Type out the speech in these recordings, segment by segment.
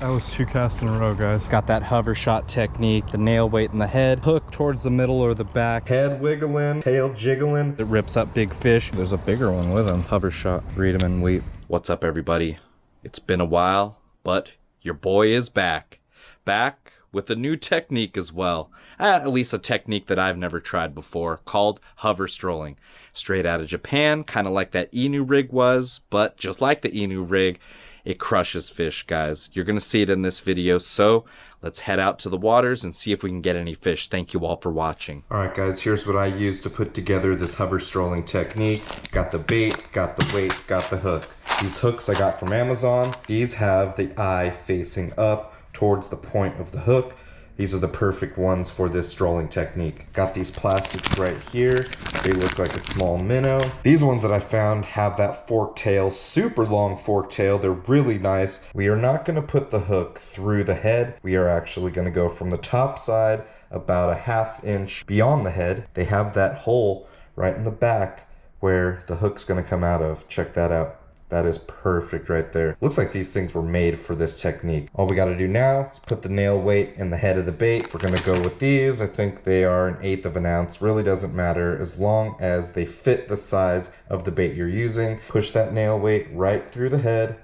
That was 2 casts in a row, guys. Got that hover shot technique, the nail weight in the head, hook towards the middle or the back, head wiggling, tail jiggling. It rips up big fish. There's a bigger one with him. Hover shot, read him and weep. What's up, everybody? It's been a while, but your boy is back. Back with a new technique as well. At least a technique that I've never tried before, called hover strolling. Straight out of Japan, kind of like that Inu rig was, but just like the Inu rig, it crushes fish, guys. You're gonna see it in this video, so let's head out to the waters and see if we can get any fish. Thank you all for watching. All right, guys, here's what I used to put together this hover strolling technique. Got the bait, got the weight, got the hook. These hooks I got from Amazon. These have the eye facing up towards the point of the hook. These are the perfect ones for this strolling technique. Got these plastics right here. They look like a small minnow. These ones that I found have that fork tail, super long fork tail. They're really nice. We are not gonna put the hook through the head. We are actually gonna go from the top side about a ½ inch beyond the head. They have that hole right in the back where the hook's gonna come out of. Check that out. That is perfect right there. Looks like these things were made for this technique. All we gotta do now is put the nail weight in the head of the bait. We're gonna go with these. I think they are 1/8 of an ounce. Really doesn't matter as long as they fit the size of the bait you're using. Push that nail weight right through the head,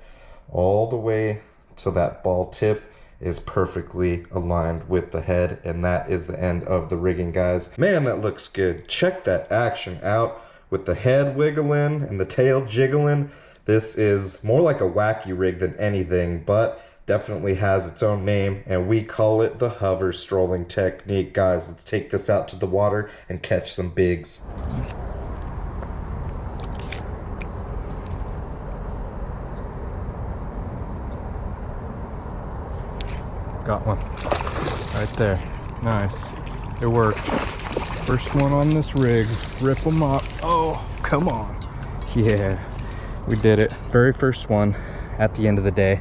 all the way to that ball tip is perfectly aligned with the head. And that is the end of the rigging, guys. Man, that looks good. Check that action out with the head wiggling and the tail jiggling. This is more like a wacky rig than anything, but definitely has its own name, and we call it the hover strolling technique. Guys, let's take this out to the water and catch some bigs. Got one right there. Nice. It worked. First one on this rig. Rip them up. Oh, come on. Yeah. We did it. Very first one at the end of the day.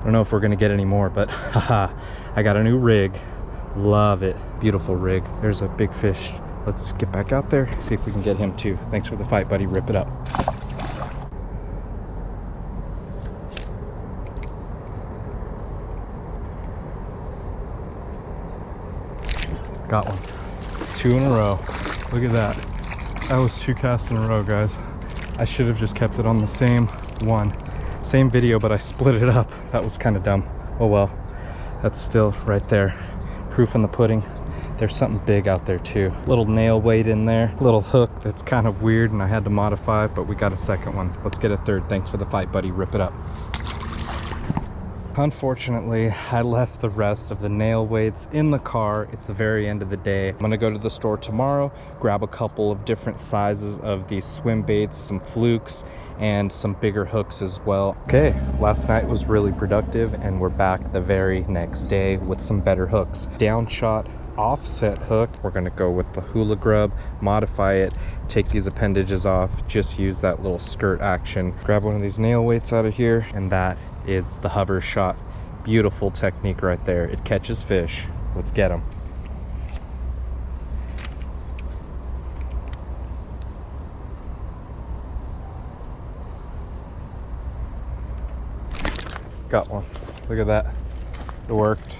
I don't know if we're gonna get any more, but haha, I got a new rig. Love it. Beautiful rig. There's a big fish. Let's get back out there, see if we can get him too. Thanks for the fight, buddy. Rip it up. Got one. 2 in a row. Look at that. That was 2 casts in a row, guys. I should have just kept it on the same one. Same video, but I split it up. That was kind of dumb. Oh well. That's still right there. Proof in the pudding. There's something big out there too. Little nail weight in there. Little hook that's kind of weird and I had to modify, but we got a second one. Let's get a third. Thanks for the fight, buddy. Rip it up. Unfortunately, I left the rest of the nail weights in the car. It's the very end of the day. I'm gonna go to the store tomorrow, grab a couple of different sizes of these swim baits, some flukes, and some bigger hooks as well. Okay, last night was really productive and we're back the very next day with some better hooks. Downshot offset hook. We're gonna go with the hula grub, modify it, take these appendages off, just use that little skirt action. Grab one of these nail weights out of here, and that is the hover shot. Beautiful technique right there. It catches fish. Let's get them. Got one. Look at that. It worked.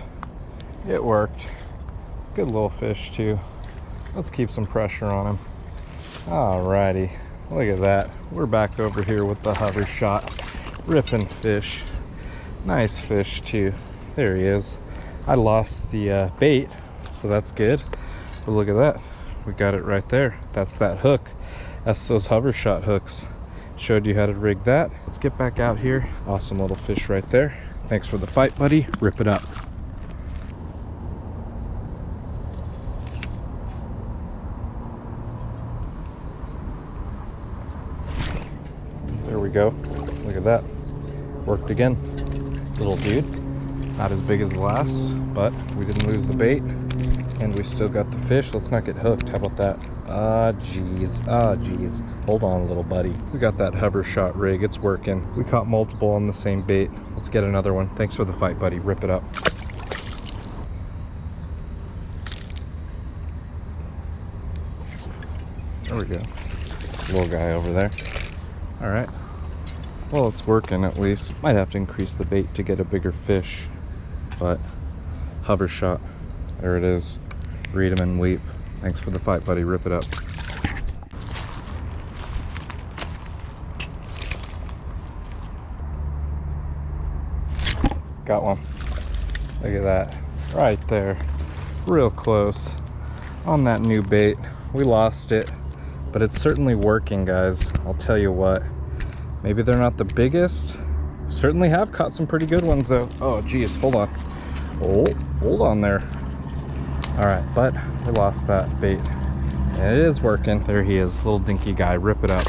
It worked. Good little fish too. Let's keep some pressure on him. Alrighty. Look at that. We're back over here with the hover shot. Ripping fish. Nice fish too. There he is. I lost the bait, so that's good. But look at that. We got it right there. That's that hook. That's those hover shot hooks. Showed you how to rig that. Let's get back out here. Awesome little fish right there. Thanks for the fight, buddy. Rip it up. There we go. Look at that. Worked again. Little dude. Not as big as the last, but we didn't lose the bait and we still got the fish. Let's not get hooked. How about that? Ah, geez. Ah, geez. Hold on, little buddy. We got that hover shot rig. It's working. We caught multiple on the same bait. Let's get another one. Thanks for the fight, buddy. Rip it up. There we go. Little guy over there. All right. Well, it's working at least. Might have to increase the bait to get a bigger fish. but hover shot. There it is. Read 'em and weep. Thanks for the fight, buddy. Rip it up. Got one. Look at that. Right there. Real close on that new bait. We lost it, but it's certainly working, guys. I'll tell you what. Maybe they're not the biggest. Certainly have caught some pretty good ones though. Oh geez, hold on. Oh, hold on there. All right, but we lost that bait. And it is working. There he is, little dinky guy. Rip it up.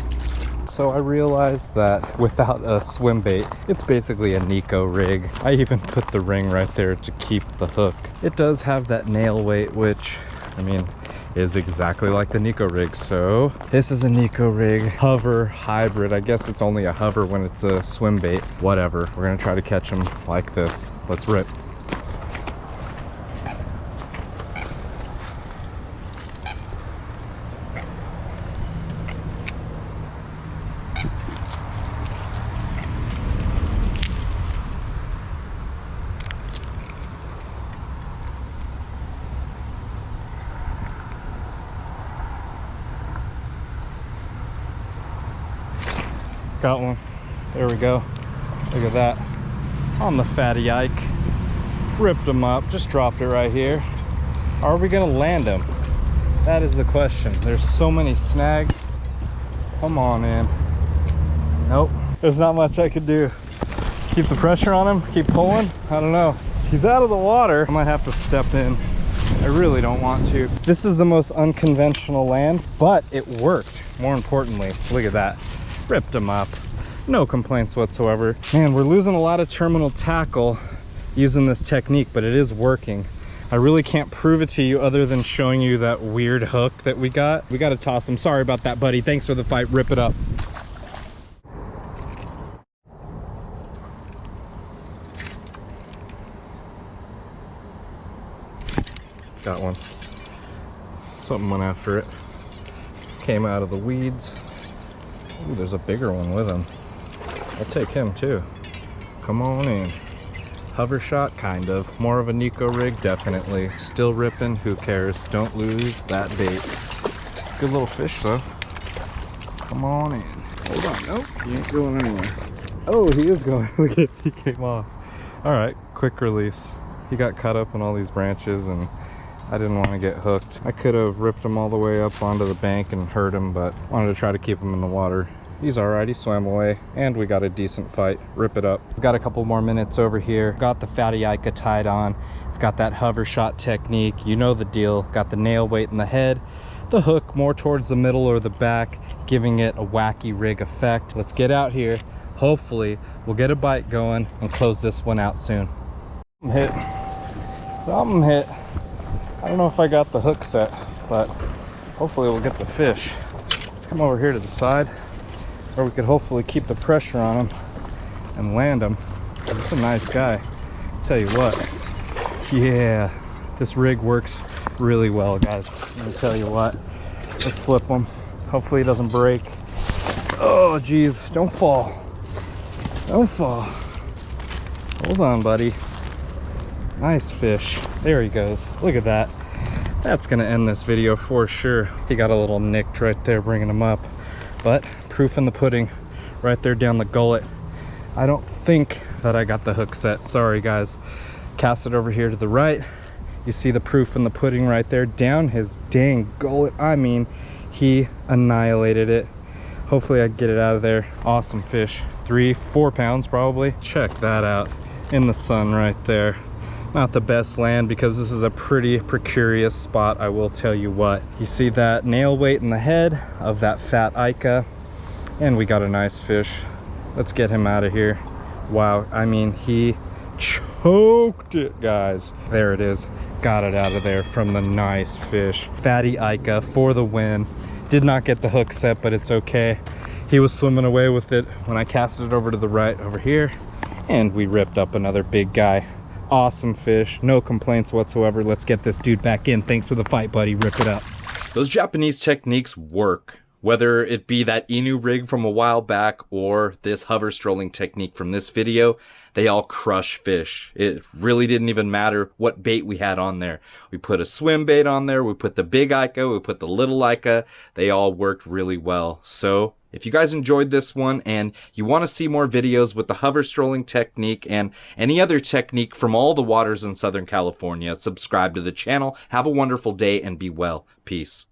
So I realized that without a swim bait, it's basically a Nico rig. I even put the ring right there to keep the hook. It does have that nail weight, which, I mean, is exactly like the Nico rig. So this is a Nico rig hover hybrid. I guess it's only a hover when it's a swim bait. Whatever, we're gonna try to catch them like this. Let's rip. Got one. There we go. Look at that. On the fatty Ike. Ripped him up. Just dropped it right here. Are we gonna land him? That is the question. There's so many snags. Come on in. Nope. There's not much I could do. Keep the pressure on him. Keep pulling. I don't know. He's out of the water. I might have to step in. I really don't want to. This is the most unconventional land, but it worked. More importantly, look at that. Ripped him up. No complaints whatsoever. Man, we're losing a lot of terminal tackle using this technique, but it is working. I really can't prove it to you other than showing you that weird hook that we got. We got to toss him. Sorry about that, buddy. Thanks for the fight. Rip it up. Got one. Something went after it. Came out of the weeds. Ooh, there's a bigger one with him. I'll take him too. Come on in. Hover shot, kind of. More of a Nico rig, definitely. Still ripping, who cares? Don't lose that bait. Good little fish though. Come on in. Hold on, nope, he ain't going anywhere. Oh, he is going. Look at, he came off. All right, quick release. He got caught up in all these branches and I didn't want to get hooked. I could have ripped him all the way up onto the bank and hurt him, but wanted to try to keep him in the water. He's all right, he swam away, and we got a decent fight. Rip it up. We've got a couple more minutes over here. Got the fatty Ica tied on. It's got that hover shot technique. You know the deal. Got the nail weight in the head. The hook more towards the middle or the back, giving it a wacky rig effect. Let's get out here. Hopefully, we'll get a bite going and close this one out soon. Hit. Something hit. I don't know if I got the hook set, but hopefully we'll get the fish. Let's come over here to the side where we could hopefully keep the pressure on him and land him. He's a nice guy. Tell you what, yeah, this rig works really well, guys. I'm gonna tell you what. Let's flip him. Hopefully he doesn't break. Oh geez, don't fall. Don't fall. Hold on, buddy. Nice fish. There he goes. Look at that. That's gonna end this video for sure. He got a little nicked right there bringing him up, but proof in the pudding right there down the gullet. I don't think that I got the hook set. Sorry guys. Cast it over here to the right. You see the proof in the pudding right there down his dang gullet. I mean, he annihilated it. Hopefully I can get it out of there. Awesome fish. 3-4 pounds probably. Check that out in the sun right there. Not the best land because this is a pretty precarious spot, I will tell you what. You see that nail weight in the head of that fat Ica, and we got a nice fish. Let's get him out of here. Wow, I mean, he choked it, guys. There it is. Got it out of there from the nice fish. Fatty Ica for the win. Did not get the hook set, but it's okay. He was swimming away with it when I casted it over to the right over here, and we ripped up another big guy. Awesome fish, no complaints whatsoever. Let's get this dude back in. Thanks for the fight, buddy. Rip it up. Those Japanese techniques work, whether it be that Inu rig from a while back or this hover strolling technique from this video. they all crush fish. It really didn't even matter what bait we had on there. We put a swim bait on there, we put the big Ica, we put the little Ica. They all worked really well. So if you guys enjoyed this one and you want to see more videos with the hover strolling technique and any other technique from all the waters in Southern California, subscribe to the channel. Have a wonderful day and be well. Peace.